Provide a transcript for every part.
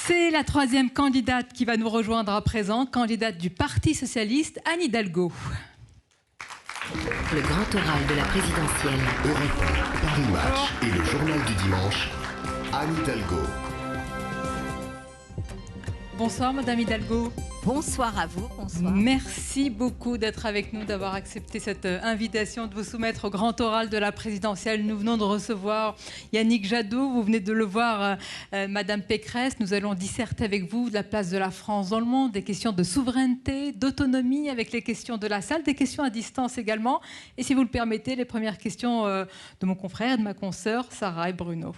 C'est la troisième candidate qui va nous rejoindre à présent, candidate du Parti socialiste, Anne Hidalgo. Le grand oral de la présidentielle. Europe 1, Paris Match et le journal du dimanche, Anne Hidalgo. Bonsoir Madame Hidalgo. Bonsoir à vous, bonsoir. Merci beaucoup d'être avec nous, d'avoir accepté cette invitation de vous soumettre au grand oral de la présidentielle. Nous venons de recevoir Yannick Jadot, vous venez de le voir, Madame Pécresse. Nous allons disserter avec vous de la place de la France dans le monde, des questions de souveraineté, d'autonomie avec les questions de la salle, des questions à distance également. Et si vous le permettez, les premières questions de mon confrère, de ma consoeur, Sarah et Bruno.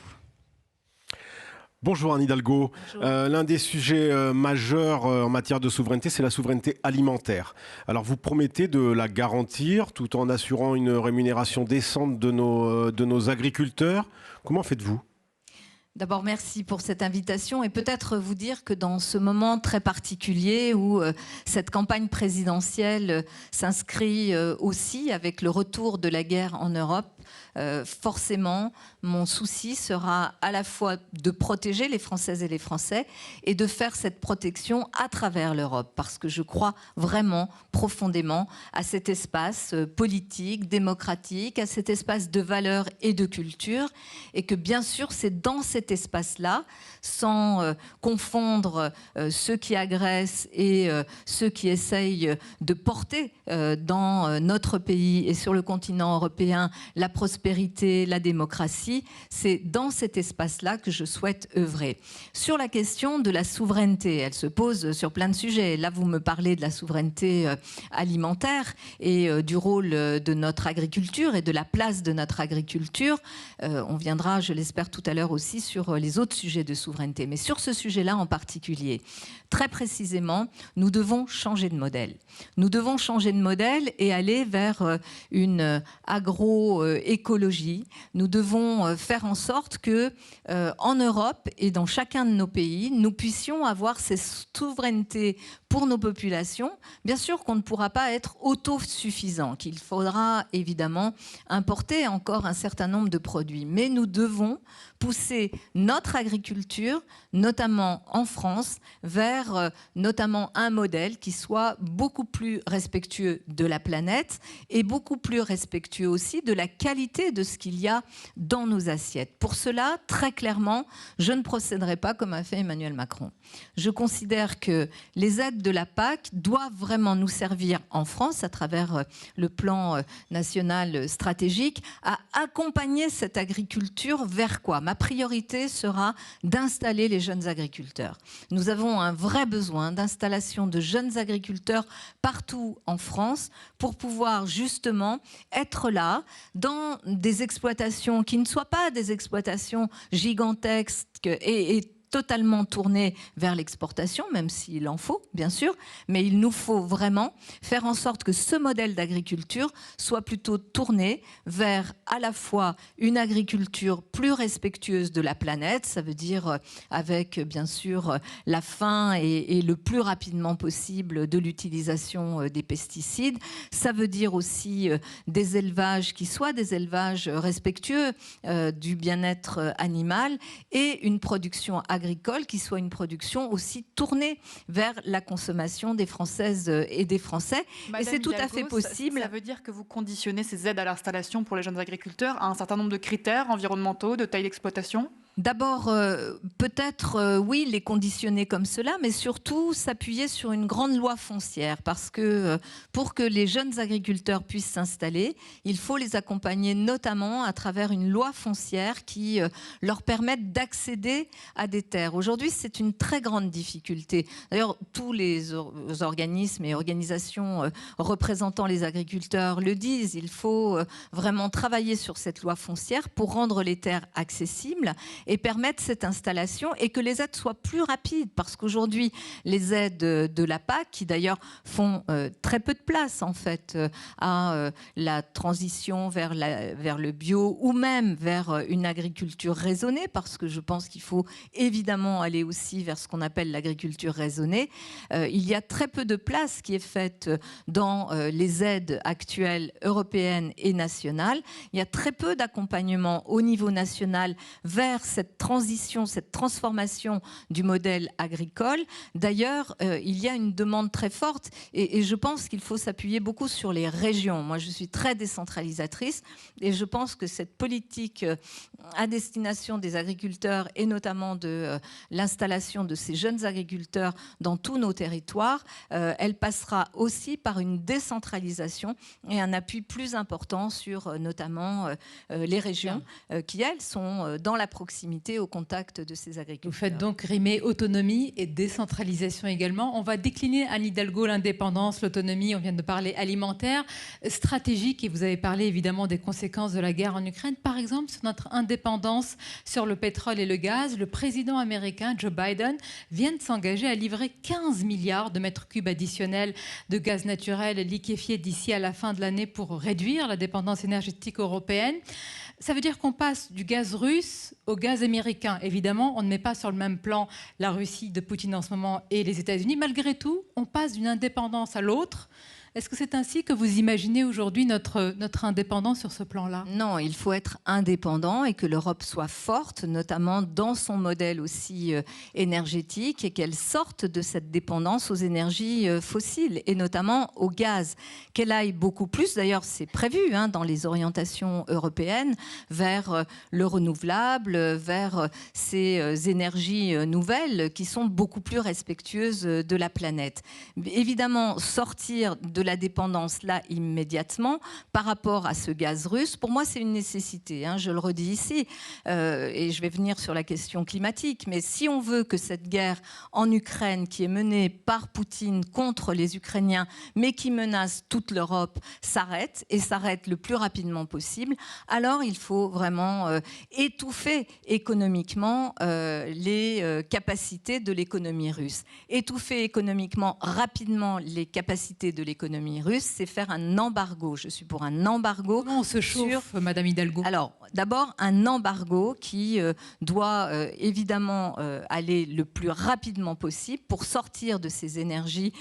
Bonjour Anne Hidalgo. L'un des sujets majeurs en matière de souveraineté, c'est la souveraineté alimentaire. Alors vous promettez de la garantir tout en assurant une rémunération décente de nos agriculteurs. Comment faites-vous ? D'abord, merci pour cette invitation et peut-être vous dire que dans ce moment très particulier où cette campagne présidentielle s'inscrit aussi avec le retour de la guerre en Europe, forcément, mon souci sera à la fois de protéger les Françaises et les Français et de faire cette protection à travers l'Europe, parce que je crois vraiment profondément à cet espace politique, démocratique, à cet espace de valeurs et de culture, et que bien sûr, c'est dans cet espace-là, sans confondre ceux qui agressent et ceux qui essayent de porter dans notre pays et sur le continent européen la prospérité, la démocratie, c'est dans cet espace-là que je souhaite œuvrer. Sur la question de la souveraineté, elle se pose sur plein de sujets. Là, vous me parlez de la souveraineté alimentaire et du rôle de notre agriculture et de la place de notre agriculture. On viendra, je l'espère, tout à l'heure aussi sur les autres sujets de souveraineté. Mais sur ce sujet-là en particulier, très précisément, nous devons changer de modèle. Nous devons changer de modèle et aller vers une agroécologie. Nous devons faire en sorte que, en Europe et dans chacun de nos pays, nous puissions avoir ces souverainetés pour nos populations. Bien sûr qu'on ne pourra pas être autosuffisant, qu'il faudra évidemment importer encore un certain nombre de produits. Mais nous devons pousser notre agriculture, notamment en France, vers notamment un modèle qui soit beaucoup plus respectueux de la planète et beaucoup plus respectueux aussi de la qualité de ce qu'il y a dans nos assiettes. Pour cela, très clairement, je ne procéderai pas comme a fait Emmanuel Macron. Je considère que les aides de la PAC doivent vraiment nous servir en France, à travers le plan national stratégique, à accompagner cette agriculture vers quoi ? Ma priorité sera d'installer les jeunes agriculteurs. Nous avons un vrai besoin d'installation de jeunes agriculteurs partout en France pour pouvoir justement être là dans des exploitations qui ne soient pas des exploitations gigantesques et totalement tourné vers l'exportation, même s'il en faut, bien sûr, mais il nous faut vraiment faire en sorte que ce modèle d'agriculture soit plutôt tourné vers à la fois une agriculture plus respectueuse de la planète, ça veut dire avec bien sûr la fin et le plus rapidement possible de l'utilisation des pesticides, ça veut dire aussi des élevages qui soient des élevages respectueux du bien-être animal et une production agricole qui soit une production aussi tournée vers la consommation des Françaises et des Français. Madame et c'est tout Hidalgo, à fait possible. Ça veut dire que vous conditionnez ces aides à l'installation pour les jeunes agriculteurs à un certain nombre de critères environnementaux, de taille d'exploitation ? D'abord, peut-être, oui, les conditionner comme cela, mais surtout s'appuyer sur une grande loi foncière, parce que pour que les jeunes agriculteurs puissent s'installer, il faut les accompagner notamment à travers une loi foncière qui leur permette d'accéder à des terres. Aujourd'hui, c'est une très grande difficulté. D'ailleurs, tous les organismes et organisations représentant les agriculteurs le disent, il faut vraiment travailler sur cette loi foncière pour rendre les terres accessibles et permettre cette installation et que les aides soient plus rapides, parce qu'aujourd'hui les aides de la PAC, qui d'ailleurs font très peu de place en fait à la transition vers le bio ou même vers une agriculture raisonnée, parce que je pense qu'il faut évidemment aller aussi vers ce qu'on appelle l'agriculture raisonnée, il y a très peu de place qui est faite dans les aides actuelles européennes et nationales. Il y a très peu d'accompagnement au niveau national vers cette transition, cette transformation du modèle agricole. D'ailleurs, il y a une demande très forte et je pense qu'il faut s'appuyer beaucoup sur les régions. Moi, je suis très décentralisatrice et je pense que cette politique à destination des agriculteurs et notamment de l'installation de ces jeunes agriculteurs dans tous nos territoires, elle passera aussi par une décentralisation et un appui plus important sur notamment les régions qui, elles, sont dans la proximité, au contact de ces agriculteurs. Vous faites donc rimer autonomie et décentralisation également. On va décliner, Anne Hidalgo, l'indépendance, l'autonomie, on vient de parler alimentaire, stratégique, et vous avez parlé évidemment des conséquences de la guerre en Ukraine. Par exemple, sur notre indépendance sur le pétrole et le gaz, le président américain Joe Biden vient de s'engager à livrer 15 milliards de mètres cubes additionnels de gaz naturel liquéfié d'ici à la fin de l'année pour réduire la dépendance énergétique européenne. Ça veut dire qu'on passe du gaz russe au gaz américain. Évidemment, on ne met pas sur le même plan la Russie de Poutine en ce moment et les États-Unis. Malgré tout, on passe d'une indépendance à l'autre. Est-ce que c'est ainsi que vous imaginez aujourd'hui notre indépendance sur ce plan-là ? Non, il faut être indépendant et que l'Europe soit forte, notamment dans son modèle aussi énergétique, et qu'elle sorte de cette dépendance aux énergies fossiles et notamment au gaz. Qu'elle aille beaucoup plus, d'ailleurs c'est prévu dans les orientations européennes, vers le renouvelable, vers ces énergies nouvelles qui sont beaucoup plus respectueuses de la planète. Évidemment, sortir de la dépendance là immédiatement par rapport à ce gaz russe, pour moi c'est une nécessité, je le redis ici, et je vais venir sur la question climatique, mais si on veut que cette guerre en Ukraine qui est menée par Poutine contre les Ukrainiens mais qui menace toute l'Europe s'arrête et s'arrête le plus rapidement possible, alors il faut vraiment étouffer économiquement les capacités de l'économie russe. Étouffer économiquement rapidement les capacités de l'économie russe, c'est faire un embargo. Je suis pour un embargo. Comment on se chauffe, Madame Hidalgo ? Alors, d'abord, un embargo qui doit évidemment aller le plus rapidement possible pour sortir de ces énergies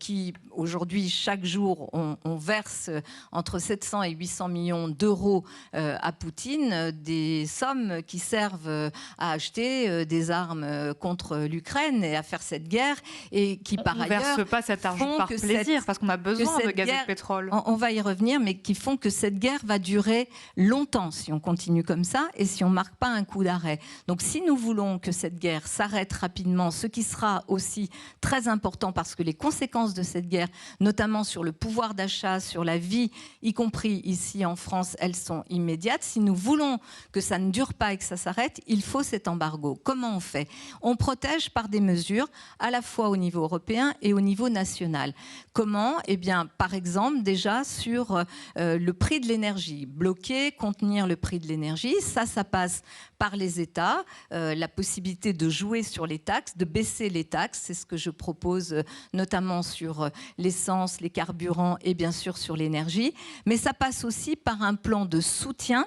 qui, aujourd'hui, chaque jour, on verse entre 700 et 800 millions d'euros à Poutine, des sommes qui servent à acheter des armes contre l'Ukraine et à faire cette guerre, et qui, par ailleurs, on ne verse pas cet argent par plaisir, parce qu'on a besoin de gaz et de pétrole. On va y revenir, mais qui font que cette guerre va durer longtemps si on continue comme ça et si on ne marque pas un coup d'arrêt. Donc si nous voulons que cette guerre s'arrête rapidement, ce qui sera aussi très important parce que les conséquences de cette guerre, notamment sur le pouvoir d'achat, sur la vie, y compris ici en France, elles sont immédiates. Si nous voulons que ça ne dure pas et que ça s'arrête, il faut cet embargo. Comment on fait ? On protège par des mesures à la fois au niveau européen et au niveau national. Comment ? Eh bien, par exemple, déjà sur le prix de l'énergie. Bloquer, contenir le prix de l'énergie, ça passe par les États. La possibilité de jouer sur les taxes, de baisser les taxes, c'est ce que je propose notamment sur l'essence, les carburants et bien sûr sur l'énergie. Mais ça passe aussi par un plan de soutien.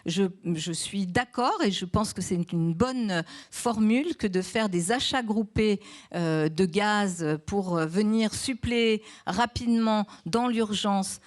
Je suis d'accord et je pense que c'est une bonne formule que de faire des achats groupés de gaz pour venir suppléer rapidement dans l'urgence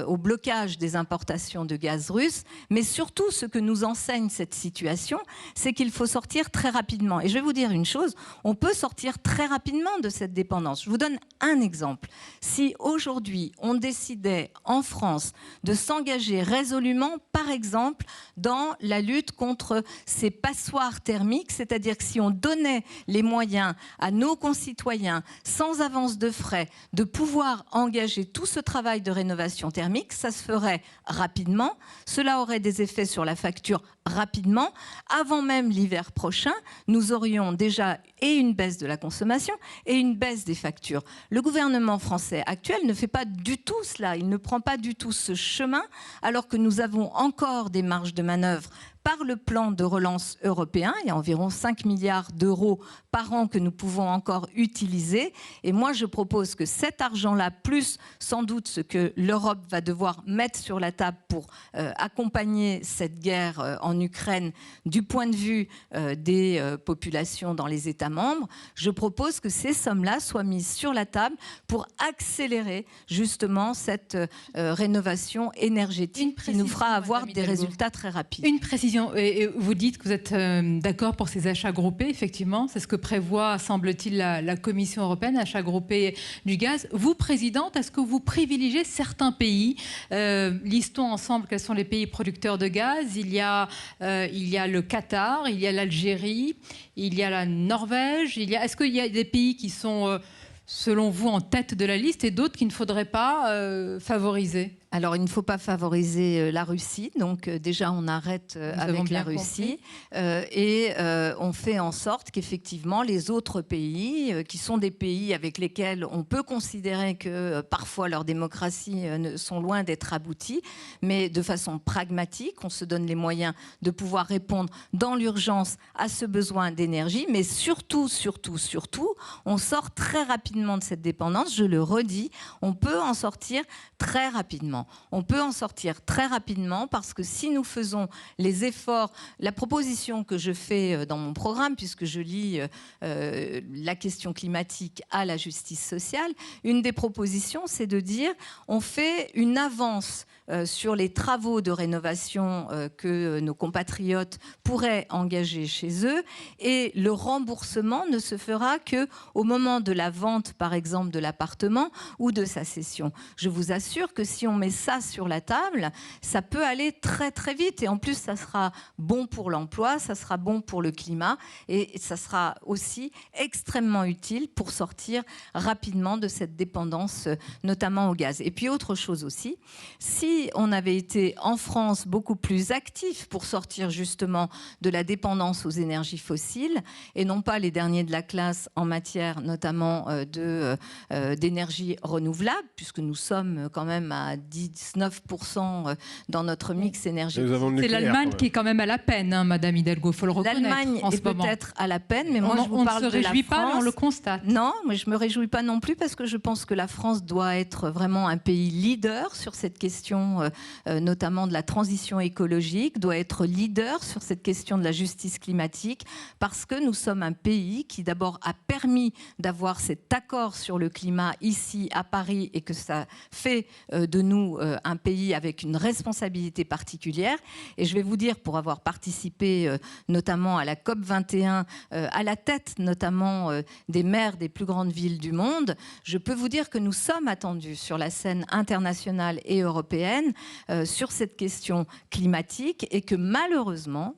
au blocage des importations de gaz russe. Mais surtout, ce que nous enseigne cette situation, c'est qu'il faut sortir très rapidement. Et je vais vous dire une chose, on peut sortir très rapidement de cette dépendance. Je vous donne un exemple. Si aujourd'hui, on décidait en France de s'engager résolument, par exemple, dans la lutte contre ces passoires thermiques, c'est-à-dire que si on donnait les moyens à nos concitoyens, sans avance de frais, de pouvoir engager tout ce travail de rénovation thermique, ça se ferait rapidement. Cela aurait des effets sur la facture rapidement. Avant même l'hiver prochain, nous aurions déjà et une baisse de la consommation et une baisse des factures. Le gouvernement français actuel ne fait pas du tout cela. Il ne prend pas du tout ce chemin, alors que nous avons encore des marges de manœuvre par le plan de relance européen. Il y a environ 5 milliards d'euros par an que nous pouvons encore utiliser. Et moi, je propose que cet argent-là, plus sans doute ce que l'Europe va devoir mettre sur la table pour accompagner cette guerre en en Ukraine du point de vue des populations dans les États membres, je propose que ces sommes-là soient mises sur la table pour accélérer justement cette rénovation énergétique qui nous fera avoir des résultats très rapides. Une précision, et vous dites que vous êtes d'accord pour ces achats groupés, effectivement, c'est ce que prévoit, semble-t-il, la Commission européenne, achats groupés du gaz. Vous, Présidente, est-ce que vous privilégiez certains pays? Listons ensemble quels sont les pays producteurs de gaz. Il y a le Qatar, il y a l'Algérie, il y a la Norvège. Est-ce qu'il y a des pays qui sont, selon vous, en tête de la liste et d'autres qu'il ne faudrait pas favoriser? Alors, il ne faut pas favoriser la Russie. Donc, déjà, on arrête avec la Russie. On fait en sorte qu'effectivement, les autres pays, qui sont des pays avec lesquels on peut considérer que parfois leurs démocraties sont loin d'être abouties, mais de façon pragmatique, on se donne les moyens de pouvoir répondre dans l'urgence à ce besoin d'énergie. Mais surtout, on sort très rapidement de cette dépendance. Je le redis, on peut en sortir très rapidement. On peut en sortir très rapidement parce que si nous faisons les efforts, la proposition que je fais dans mon programme, puisque je lie la question climatique à la justice sociale, une des propositions, c'est de dire on fait une avance sur les travaux de rénovation que nos compatriotes pourraient engager chez eux, et le remboursement ne se fera qu'au moment de la vente, par exemple, de l'appartement ou de sa cession. Je vous assure que si on met ça sur la table, ça peut aller très très vite, et en plus ça sera bon pour l'emploi, ça sera bon pour le climat, et ça sera aussi extrêmement utile pour sortir rapidement de cette dépendance, notamment au gaz. Et puis autre chose aussi, si on avait été en France beaucoup plus actif pour sortir justement de la dépendance aux énergies fossiles et non pas les derniers de la classe en matière notamment d'énergie renouvelable, puisque nous sommes quand même à 19% dans notre mix énergétique. C'est l'Allemagne qui est quand même à la peine, hein, Madame Hidalgo, il faut le reconnaître. L'Allemagne est peut-être à la peine, mais moi je vous parle de la France. On ne se réjouit pas, mais on le constate. Non, mais je ne me réjouis pas non plus parce que je pense que la France doit être vraiment un pays leader sur cette question, notamment de la transition écologique, doit être leader sur cette question de la justice climatique, parce que nous sommes un pays qui d'abord a permis d'avoir cet accord sur le climat ici à Paris, et que ça fait de nous un pays avec une responsabilité particulière. Et je vais vous dire, pour avoir participé notamment à la COP21, à la tête notamment des maires des plus grandes villes du monde, je peux vous dire que nous sommes attendus sur la scène internationale et européenne sur cette question climatique, et que malheureusement,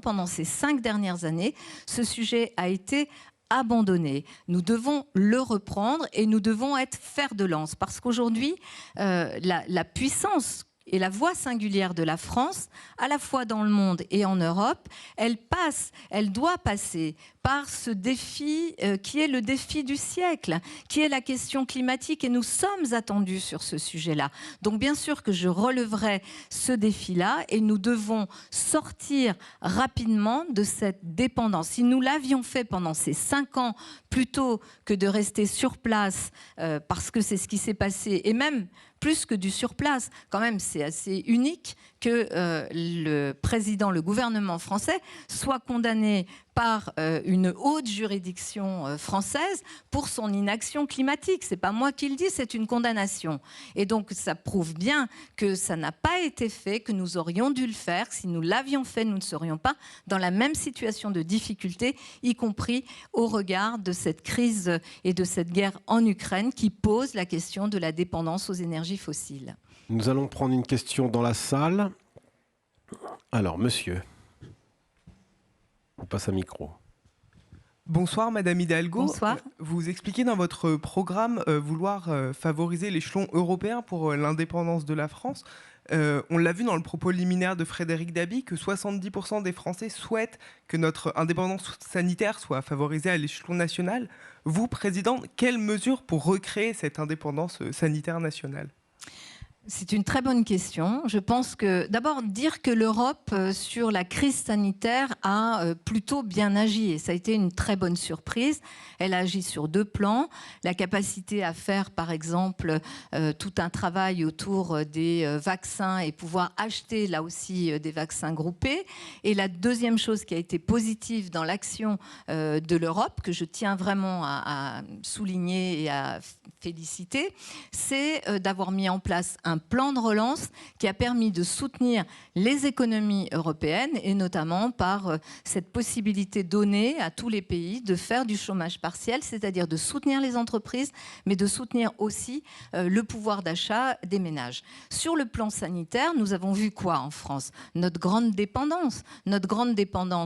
pendant ces 5 dernières années, ce sujet a été abandonné. Nous devons le reprendre et nous devons être fer de lance, parce qu'aujourd'hui, la puissance et la voix singulière de la France, à la fois dans le monde et en Europe, elle doit passer par ce défi qui est le défi du siècle, qui est la question climatique, et nous sommes attendus sur ce sujet-là. Donc bien sûr que je releverai ce défi-là, et nous devons sortir rapidement de cette dépendance. Si nous l'avions fait pendant ces 5 ans, plutôt que de rester sur place, parce que c'est ce qui s'est passé, et même plus que du surplace, quand même c'est assez unique que le gouvernement français soit condamné par une haute juridiction française pour son inaction climatique. C'est pas moi qui le dis, c'est une condamnation. Et donc ça prouve bien que ça n'a pas été fait, que nous aurions dû le faire. Si nous l'avions fait, nous ne serions pas dans la même situation de difficulté, y compris au regard de cette crise et de cette guerre en Ukraine qui pose la question de la dépendance aux énergies fossiles. Nous allons prendre une question dans la salle. Alors, monsieur. On passe un micro. Bonsoir Madame Hidalgo. Bonsoir. Vous expliquez dans votre programme vouloir favoriser l'échelon européen pour l'indépendance de la France. On l'a vu dans le propos liminaire de Frédéric Dabi que 70% des Français souhaitent que notre indépendance sanitaire soit favorisée à l'échelon national. Vous, Président, quelles mesures pour recréer cette indépendance sanitaire nationale ? C'est une très bonne question. Je pense que, d'abord, dire que l'Europe, sur la crise sanitaire, a plutôt bien agi. Et ça a été une très bonne surprise. Elle a agi sur 2 plans. La capacité à faire, par exemple, tout un travail autour des vaccins et pouvoir acheter, là aussi, des vaccins groupés. Et la deuxième chose qui a été positive dans l'action de l'Europe, que je tiens vraiment à souligner et à féliciter, c'est d'avoir mis en place un plan de relance qui a permis de soutenir les économies européennes et notamment par cette possibilité donnée à tous les pays de faire du chômage partiel, c'est-à-dire de soutenir les entreprises, mais de soutenir aussi le pouvoir d'achat des ménages. Sur le plan sanitaire, nous avons vu quoi en France ? Notre grande dépendance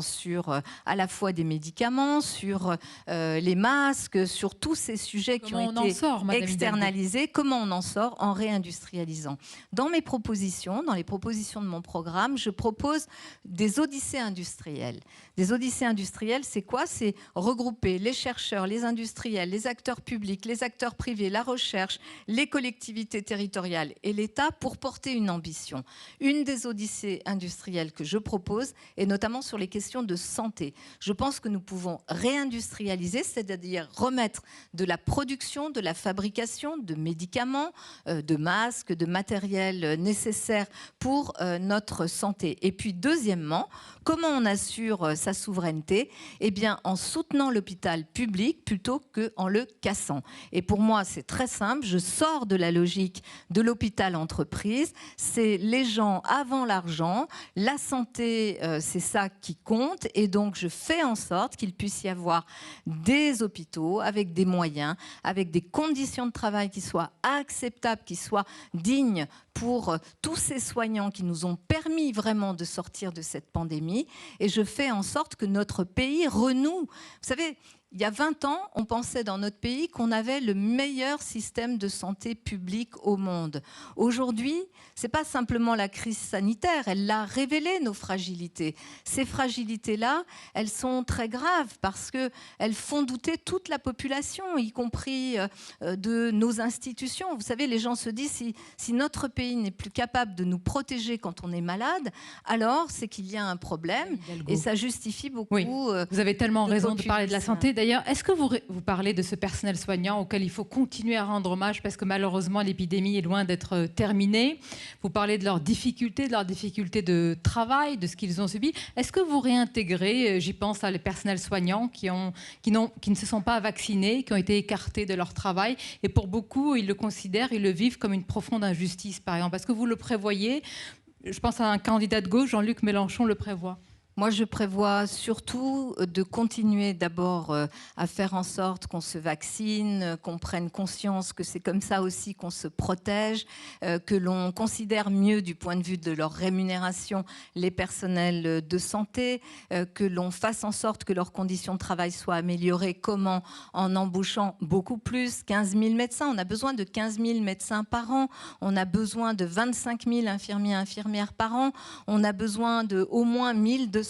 sur à la fois des médicaments, sur les masques, sur tous ces sujets qui ont été externalisés. Comment on en sort en réindustrialisant ? Dans mes propositions, dans les propositions de mon programme, je propose des odyssées industrielles. Des odyssées industrielles, c'est quoi ? C'est regrouper les chercheurs, les industriels, les acteurs publics, les acteurs privés, la recherche, les collectivités territoriales et l'État pour porter une ambition. Une des odyssées industrielles que je propose est notamment sur les questions de santé. Je pense que nous pouvons réindustrialiser, c'est-à-dire remettre de la production, de la fabrication de médicaments, de masques, de matériel nécessaire pour notre santé. Et puis deuxièmement, comment on assure sa souveraineté ? Eh bien en soutenant l'hôpital public plutôt qu'en le cassant. Et pour moi, c'est très simple, je sors de la logique de l'hôpital entreprise, c'est les gens avant l'argent, la santé, c'est ça qui compte, et donc je fais en sorte qu'il puisse y avoir des hôpitaux avec des moyens, avec des conditions de travail qui soient acceptables, qui soient dignes pour tous ces soignants qui nous ont permis vraiment de sortir de cette pandémie. Et je fais en sorte que notre pays renoue. Vous savez, il y a 20 ans, on pensait dans notre pays qu'on avait le meilleur système de santé publique au monde. Aujourd'hui, ce n'est pas simplement la crise sanitaire, elle a révélé nos fragilités. Ces fragilités-là, elles sont très graves parce qu'elles font douter toute la population, y compris de nos institutions. Vous savez, les gens se disent, si notre pays n'est plus capable de nous protéger quand on est malade, alors c'est qu'il y a un problème et ça justifie beaucoup. Oui, vous avez tellement raison de parler de la santé. D'ailleurs, est-ce que vous parlez de ce personnel soignant auquel il faut continuer à rendre hommage parce que malheureusement l'épidémie est loin d'être terminée. Vous parlez de leurs difficultés de travail, de ce qu'ils ont subi. Est-ce que vous réintégrez, j'y pense à les personnels soignants qui ne se sont pas vaccinés, qui ont été écartés de leur travail et pour beaucoup, ils le considèrent, ils le vivent comme une profonde injustice par exemple. Est-ce que vous le prévoyez ? Je pense à un candidat de gauche, Jean-Luc Mélenchon le prévoit. Moi, je prévois surtout de continuer d'abord à faire en sorte qu'on se vaccine, qu'on prenne conscience que c'est comme ça aussi qu'on se protège, que l'on considère mieux du point de vue de leur rémunération les personnels de santé, que l'on fasse en sorte que leurs conditions de travail soient améliorées. Comment ? En embauchant beaucoup plus, 15 000 médecins. On a besoin de 15 000 médecins par an. On a besoin de 25 000 infirmiers et infirmières par an. On a besoin de au moins 1250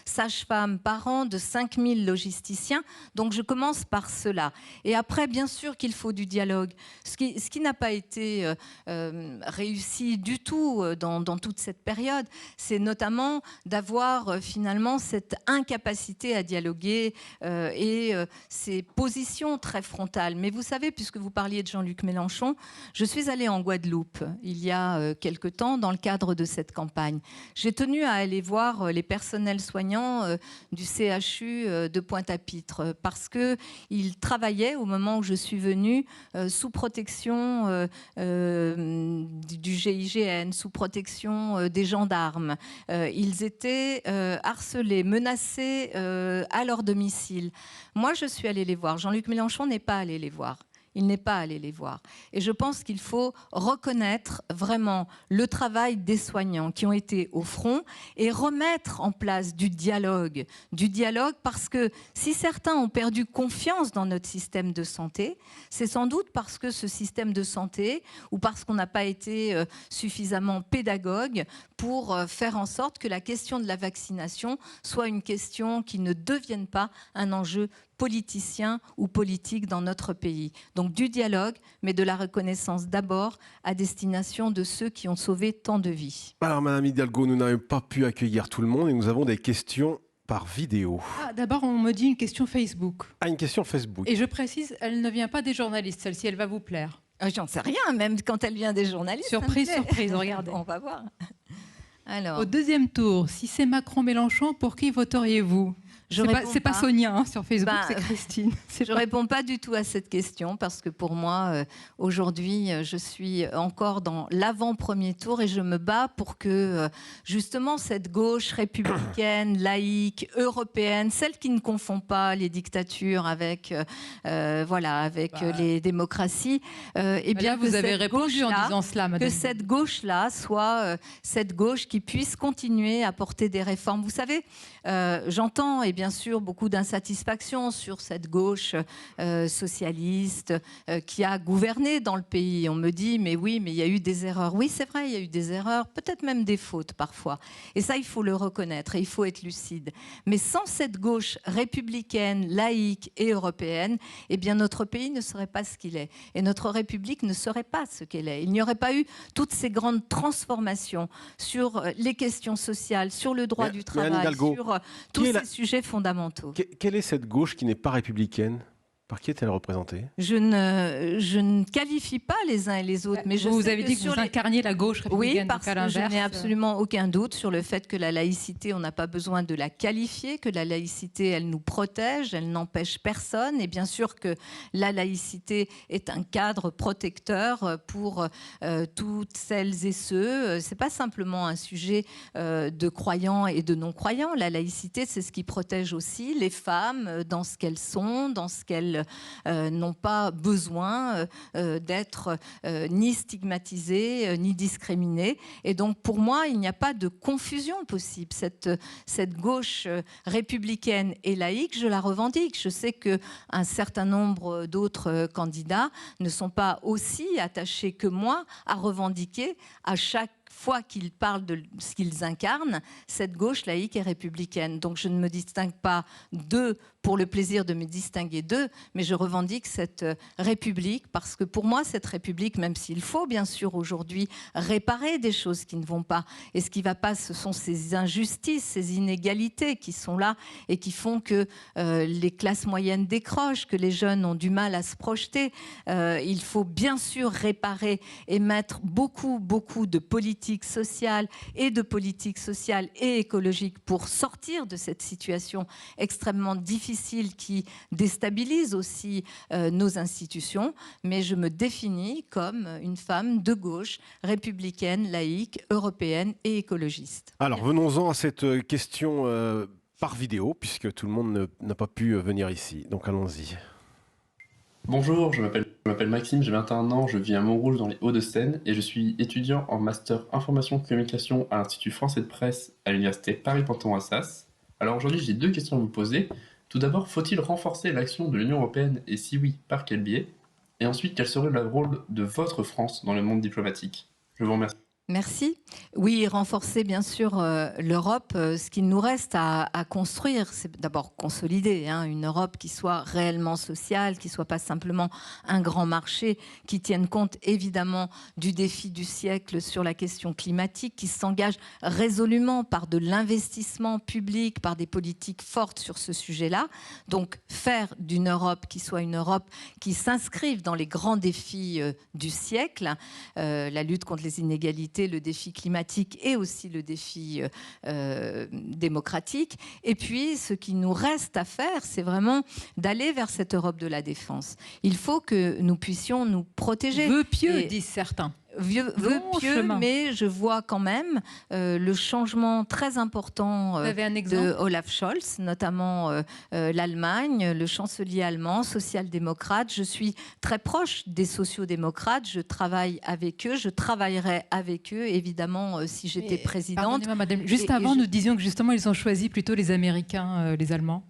sages-femmes par an, de 5000 logisticiens. Donc je commence par cela. Et après, bien sûr qu'il faut du dialogue. Ce qui n'a pas été réussi du tout dans toute cette période, c'est notamment d'avoir finalement cette incapacité à dialoguer et ces positions très frontales. Mais vous savez, puisque vous parliez de Jean-Luc Mélenchon, je suis allée en Guadeloupe il y a quelque temps dans le cadre de cette campagne. J'ai tenu à aller voir les personnels soignants du CHU de Pointe-à-Pitre parce qu'ils travaillaient au moment où je suis venue sous protection du GIGN, sous protection des gendarmes. Ils étaient harcelés, menacés à leur domicile. Moi, je suis allée les voir. Jean-Luc Mélenchon n'est pas allé les voir. Il n'est pas allé les voir. Et je pense qu'il faut reconnaître vraiment le travail des soignants qui ont été au front et remettre en place du dialogue parce que si certains ont perdu confiance dans notre système de santé, c'est sans doute parce que ce système de santé ou parce qu'on n'a pas été suffisamment pédagogue pour faire en sorte que la question de la vaccination soit une question qui ne devienne pas un enjeu politicien ou politique dans notre pays. Donc Donc du dialogue, mais de la reconnaissance d'abord à destination de ceux qui ont sauvé tant de vies. Alors, Madame Hidalgo, nous n'avons pas pu accueillir tout le monde et nous avons des questions par vidéo. D'abord, on me dit une question Facebook. Une question Facebook. Et je précise, elle ne vient pas des journalistes, celle-ci, elle va vous plaire. J'en sais rien, même quand elle vient des journalistes. Surprise, surprise, regardez. On va voir. Alors. Au deuxième tour, si c'est Macron-Mélenchon, pour qui voteriez-vous ? C'est pas Sonia sur Facebook, c'est Christine. Je ne réponds pas du tout à cette question parce que pour moi, aujourd'hui, je suis encore dans l'avant-premier tour et je me bats pour que justement cette gauche républicaine, laïque, européenne, celle qui ne confond pas les dictatures avec, les démocraties, eh bien, vous avez répondu en disant cela, madame. Que cette gauche-là soit cette gauche qui puisse continuer à porter des réformes. Vous savez, j'entends bien sûr beaucoup d'insatisfaction sur cette gauche socialiste qui a gouverné dans le pays. On me dit, mais oui, mais il y a eu des erreurs. Oui, c'est vrai, il y a eu des erreurs, peut-être même des fautes parfois. Et ça, il faut le reconnaître et il faut être lucide. Mais sans cette gauche républicaine, laïque et européenne, eh bien, notre pays ne serait pas ce qu'il est. Et notre République ne serait pas ce qu'elle est. Il n'y aurait pas eu toutes ces grandes transformations sur les questions sociales, sur le droit du travail, sur tous ces sujets fondamentaux. Quelle est cette gauche qui n'est pas républicaine ? Par qui est-elle représentée ? Je ne qualifie pas les uns et les autres. Mais vous avez dit que vous incarniez la gauche républicaine. Oui, parce que je n'ai absolument aucun doute sur le fait que la laïcité, on n'a pas besoin de la qualifier, que la laïcité, elle nous protège, elle n'empêche personne. Et bien sûr que la laïcité est un cadre protecteur pour toutes celles et ceux. Ce n'est pas simplement un sujet de croyants et de non-croyants. La laïcité, c'est ce qui protège aussi les femmes dans ce qu'elles sont, dans ce qu'elles n'ont pas besoin d'être ni stigmatisées, ni discriminées. Et donc, pour moi, il n'y a pas de confusion possible. Cette gauche républicaine et laïque, je la revendique. Je sais qu'un certain nombre d'autres candidats ne sont pas aussi attachés que moi à revendiquer à chaque fois qu'ils parlent de ce qu'ils incarnent, cette gauche laïque et républicaine. Donc je ne me distingue pas d'eux pour le plaisir de me distinguer d'eux, mais je revendique cette République parce que pour moi, cette République, même s'il faut bien sûr aujourd'hui réparer des choses qui ne vont pas, et ce qui ne va pas, ce sont ces injustices, ces inégalités qui sont là et qui font que les classes moyennes décrochent, que les jeunes ont du mal à se projeter. Il faut bien sûr réparer et mettre beaucoup de politique sociale et écologique pour sortir de cette situation extrêmement difficile qui déstabilise aussi nos institutions. Mais je me définis comme une femme de gauche, républicaine, laïque, européenne et écologiste. Alors venons-en à cette question par vidéo, puisque tout le monde n'a pas pu venir ici. Donc allons-y. Bonjour, je m'appelle Maxime, j'ai 21 ans, je vis à Montrouge dans les Hauts-de-Seine et je suis étudiant en master information communication à l'Institut français de presse à l'université Paris-Panthéon-Assas. Alors aujourd'hui, j'ai deux questions à vous poser. Tout d'abord, faut-il renforcer l'action de l'Union européenne et si oui, par quel biais ? Et ensuite, quel serait le rôle de votre France dans le monde diplomatique ? Je vous remercie. Merci. Oui, renforcer bien sûr l'Europe. Ce qu'il nous reste à construire, c'est d'abord consolider une Europe qui soit réellement sociale, qui ne soit pas simplement un grand marché, qui tienne compte évidemment du défi du siècle sur la question climatique, qui s'engage résolument par de l'investissement public, par des politiques fortes sur ce sujet-là. Donc faire d'une Europe qui soit une Europe qui s'inscrive dans les grands défis du siècle, la lutte contre les inégalités, le défi climatique et aussi le défi démocratique. Et puis, ce qui nous reste à faire, c'est vraiment d'aller vers cette Europe de la défense. Il faut que nous puissions nous protéger. Vœux pieux, disent certains. Vœux pieux, mais je vois quand même le changement très important de Olaf Scholz, notamment l'Allemagne, le chancelier allemand, social-démocrate. Je suis très proche des sociaux-démocrates, je travaille avec eux, je travaillerai avec eux, évidemment, si j'étais présidente. Madame, juste avant, nous disions que justement, ils ont choisi plutôt les Américains, les Allemands.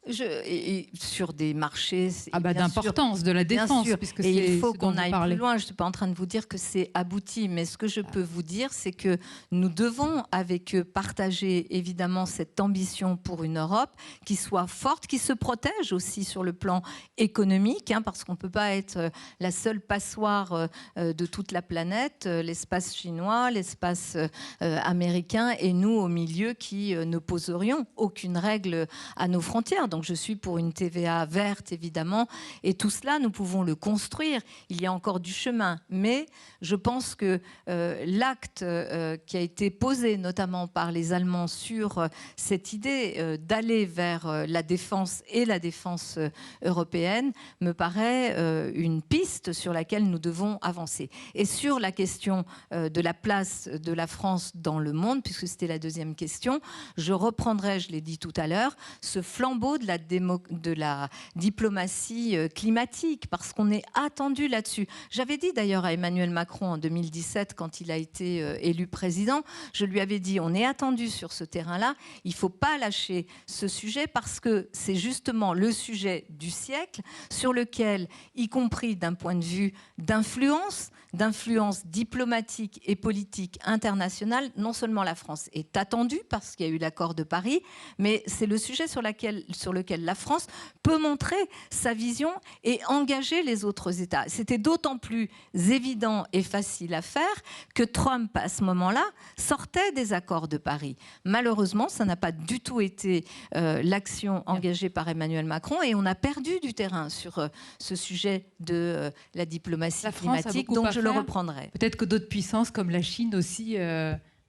Et sur des marchés d'importance de la défense, puisque et il faut qu'on aille plus loin. Je ne suis pas en train de vous dire que c'est abouti, mais ce que je peux vous dire, c'est que nous devons avec eux partager évidemment cette ambition pour une Europe qui soit forte, qui se protège aussi sur le plan économique, parce qu'on ne peut pas être la seule passoire de toute la planète, l'espace chinois, l'espace américain, et nous au milieu qui ne poserions aucune règle à nos frontières. Donc je suis pour une TVA verte, évidemment, et tout cela, nous pouvons le construire. Il y a encore du chemin, mais je pense que l'acte qui a été posé, notamment par les Allemands, sur cette idée d'aller vers la défense et la défense européenne, me paraît une piste sur laquelle nous devons avancer. Et sur la question de la place de la France dans le monde, puisque c'était la deuxième question, je reprendrai, je l'ai dit tout à l'heure, ce flambeau de la diplomatie climatique, parce qu'on est attendu là-dessus. J'avais dit d'ailleurs à Emmanuel Macron en 2017, quand il a été élu président, je lui avais dit, on est attendu sur ce terrain-là, il ne faut pas lâcher ce sujet, parce que c'est justement le sujet du siècle sur lequel, y compris d'un point de vue d'influence diplomatique et politique internationale, non seulement la France est attendue parce qu'il y a eu l'accord de Paris, mais c'est le sujet sur lequel la France peut montrer sa vision et engager les autres États. C'était d'autant plus évident et facile à faire que Trump, à ce moment-là, sortait des accords de Paris. Malheureusement, ça n'a pas du tout été l'action engagée par Emmanuel Macron, et on a perdu du terrain sur ce sujet de la diplomatie climatique, donc je le reprendrai. Peut-être que d'autres puissances comme la Chine aussi,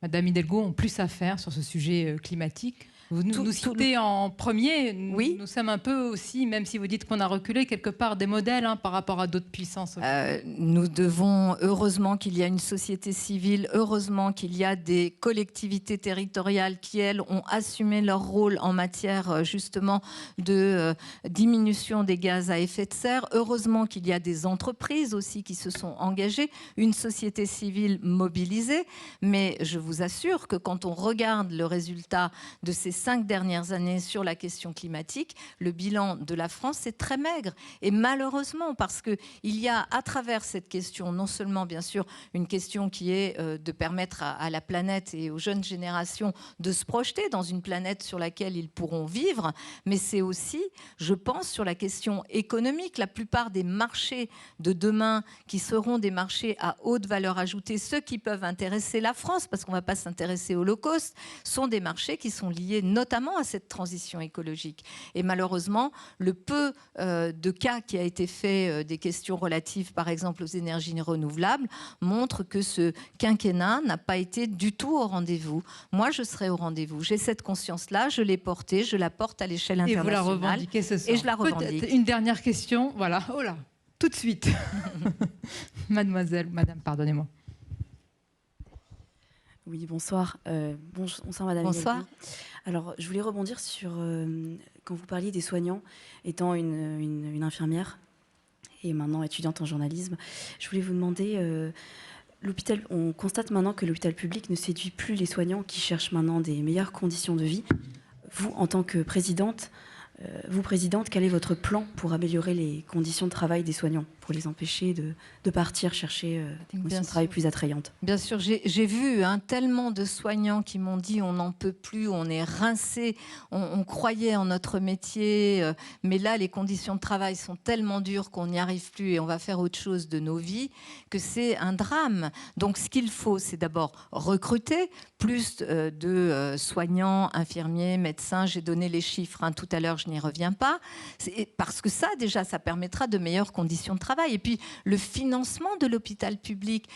Madame Hidalgo, ont plus à faire sur ce sujet climatique. Vous nous citez en premier, oui. Nous sommes un peu aussi, même si vous dites qu'on a reculé, quelque part des modèles par rapport à d'autres puissances. Nous devons, heureusement qu'il y a une société civile, heureusement qu'il y a des collectivités territoriales qui, elles, ont assumé leur rôle en matière justement de diminution des gaz à effet de serre, heureusement qu'il y a des entreprises aussi qui se sont engagées, une société civile mobilisée, mais je vous assure que quand on regarde le résultat de ces 5 dernières années sur la question climatique, le bilan de la France est très maigre. Et malheureusement, parce qu'il y a à travers cette question, non seulement bien sûr une question qui est de permettre à la planète et aux jeunes générations de se projeter dans une planète sur laquelle ils pourront vivre, mais c'est aussi, je pense, sur la question économique. La plupart des marchés de demain qui seront des marchés à haute valeur ajoutée, ceux qui peuvent intéresser la France, parce qu'on ne va pas s'intéresser au low cost, sont des marchés qui sont liés notamment à cette transition écologique. Et malheureusement, le peu de cas qui a été fait des questions relatives, par exemple, aux énergies renouvelables, montre que ce quinquennat n'a pas été du tout au rendez-vous. Moi, je serai au rendez-vous. J'ai cette conscience-là, je l'ai portée, je la porte à l'échelle internationale. Et vous la revendiquez ce soir. Et je la revendique. Peut-être une dernière question, voilà. Oh là, tout de suite. Madame, pardonnez-moi. Oui, bonsoir. Bonsoir, Madame. Bonsoir. Hidalgo. Alors, je voulais rebondir sur quand vous parliez des soignants, étant une infirmière et maintenant étudiante en journalisme. Je voulais vous demander, on constate maintenant que l'hôpital public ne séduit plus les soignants qui cherchent maintenant des meilleures conditions de vie. Vous, en tant que présidente, quel est votre plan pour améliorer les conditions de travail des soignants, pour les empêcher de partir chercher des conditions de travail plus attrayantes? Bien sûr, j'ai vu tellement de soignants qui m'ont dit on n'en peut plus, on est rincés, on croyait en notre métier, mais là les conditions de travail sont tellement dures qu'on n'y arrive plus et on va faire autre chose de nos vies, que c'est un drame. Donc ce qu'il faut, c'est d'abord recruter plus de soignants, infirmiers, médecins. J'ai donné les chiffres tout à l'heure, je n'y reviens pas, parce que ça déjà ça permettra de meilleures conditions de travail. Et puis le financement de l'hôpital public,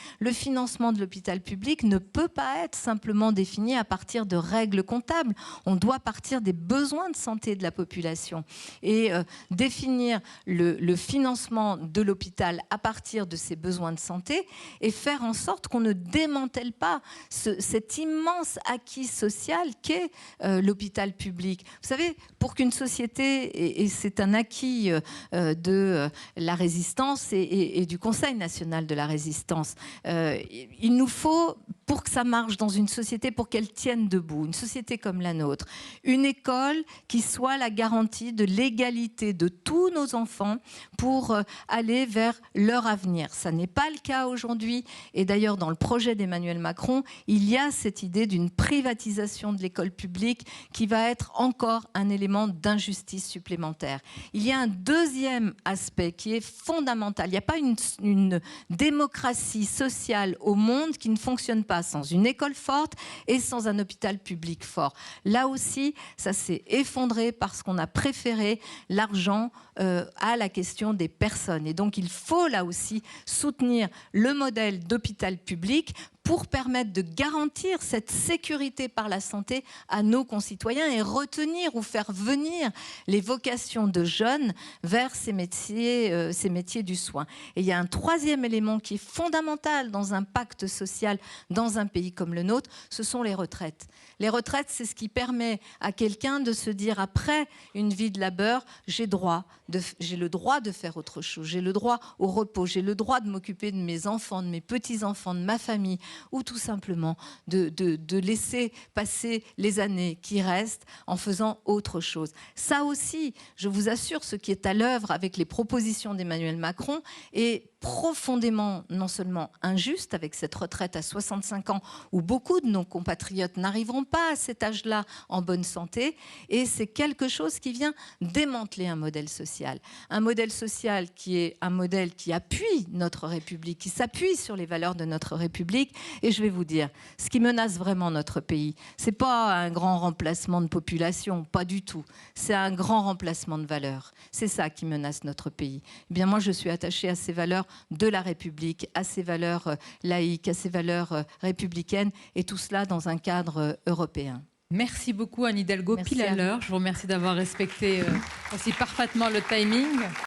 ne peut pas être simplement défini à partir de règles comptables. On doit partir des besoins de santé de la population et définir le financement de l'hôpital à partir de ces besoins de santé et faire en sorte qu'on ne démantèle pas cet immense acquis social qu'est l'hôpital public. Vous savez, pour qu'une société, et c'est un acquis de la résistance et du Conseil national de la résistance, il nous faut pour que ça marche dans une société, pour qu'elle tienne debout, une société comme la nôtre. Une école qui soit la garantie de l'égalité de tous nos enfants pour aller vers leur avenir. Ça n'est pas le cas aujourd'hui. Et d'ailleurs, dans le projet d'Emmanuel Macron, il y a cette idée d'une privatisation de l'école publique qui va être encore un élément d'injustice supplémentaire. Il y a un deuxième aspect qui est fondamental. Il n'y a pas une démocratie sociale au monde qui ne fonctionne pas sans une école forte et sans un hôpital public fort. Là aussi, ça s'est effondré parce qu'on a préféré l'argent à la question des personnes. Et donc, il faut là aussi soutenir le modèle d'hôpital public pour permettre de garantir cette sécurité par la santé à nos concitoyens et retenir ou faire venir les vocations de jeunes vers ces métiers du soin. Et il y a un troisième élément qui est fondamental dans un pacte social dans un pays comme le nôtre, ce sont les retraites. Les retraites, c'est ce qui permet à quelqu'un de se dire après une vie de labeur, j'ai le droit de faire autre chose, j'ai le droit au repos, j'ai le droit de m'occuper de mes enfants, de mes petits-enfants, de ma famille, ou tout simplement de laisser passer les années qui restent en faisant autre chose. Ça aussi, je vous assure, ce qui est à l'œuvre avec les propositions d'Emmanuel Macron est profondément, non seulement injuste, avec cette retraite à 65 ans, où beaucoup de nos compatriotes n'arriveront pas à cet âge-là en bonne santé, et c'est quelque chose qui vient démanteler un modèle social. Un modèle social qui est un modèle qui appuie notre République, qui s'appuie sur les valeurs de notre République. Et je vais vous dire, ce qui menace vraiment notre pays, c'est pas un grand remplacement de population, pas du tout. C'est un grand remplacement de valeurs. C'est ça qui menace notre pays. Eh bien, moi, je suis attachée à ces valeurs de la République, à ces valeurs laïques, à ces valeurs républicaines, et tout cela dans un cadre européen. Merci beaucoup Anne Hidalgo, pile à l'heure. Je vous remercie d'avoir respecté aussi parfaitement le timing.